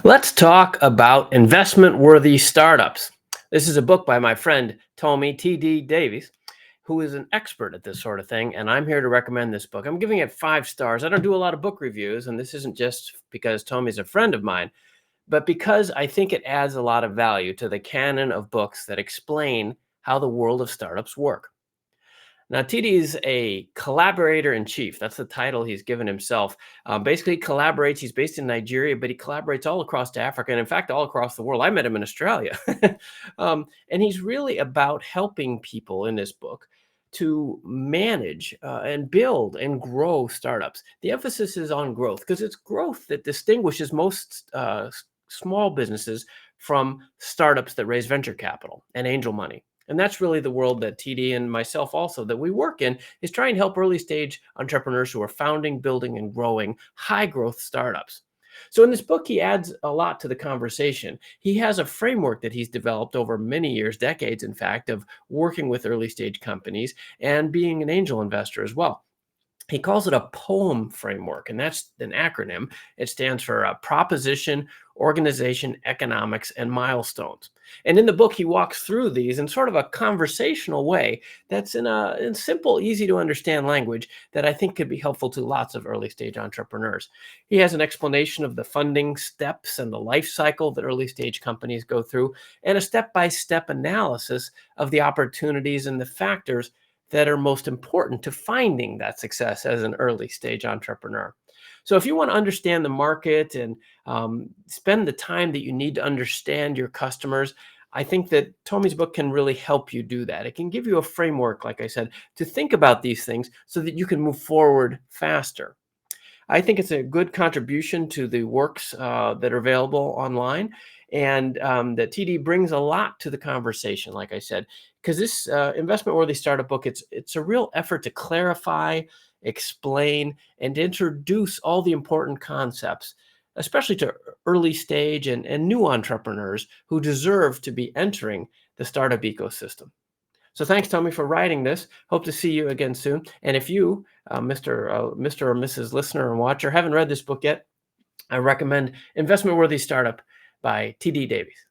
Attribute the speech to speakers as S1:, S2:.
S1: Let's talk about investment worthy startups. This is a book by my friend TD Davies, who is an expert at this sort of thing. And I'm here to recommend this book. I'm giving it 5 stars. I don't do a lot of book reviews, and this isn't just because Tommy's a friend of mine, but because I think it adds a lot of value to the canon of books that explain how the world of startups work. Now, TD is a collaborator-in-chief. That's the title he's given himself. Basically, he collaborates. He's based in Nigeria, but he collaborates all across Africa and, in fact, all across the world. I met him in Australia. And he's really about helping people in this book to manage and build and grow startups. The emphasis is on growth because it's growth that distinguishes most small businesses from startups that raise venture capital and angel money. And that's really the world that TD and myself also that we work in, is trying to help early stage entrepreneurs who are founding, building, and growing high growth startups. So in this book, he adds a lot to the conversation. He has a framework that he's developed over many years, decades, in fact, of working with early stage companies and being an angel investor as well. He calls it a POEM framework, and that's an acronym. It stands for Proposition, Organization, Economics, and Milestones. And in the book, he walks through these in sort of a conversational way that's in simple, easy to understand language that I think could be helpful to lots of early stage entrepreneurs. He has an explanation of the funding steps and the life cycle that early stage companies go through, and a step-by-step analysis of the opportunities and the factors that are most important to finding that success as an early stage entrepreneur. So if you want to understand the market and spend the time that you need to understand your customers, I think that Tommy's book can really help you do that. It can give you a framework, like I said, to think about these things so that you can move forward faster. I think it's a good contribution to the works that are available online, and that TD brings a lot to the conversation, like I said, because this investment-worthy startup book, it's a real effort to clarify, explain, and introduce all the important concepts, especially to early stage and new entrepreneurs who deserve to be entering the startup ecosystem. So thanks, Tommy, for writing this. Hope to see you again soon. And if you, Mr. or Mrs. Listener and Watcher, haven't read this book yet, I recommend Investment Worthy Startup by TD Davies.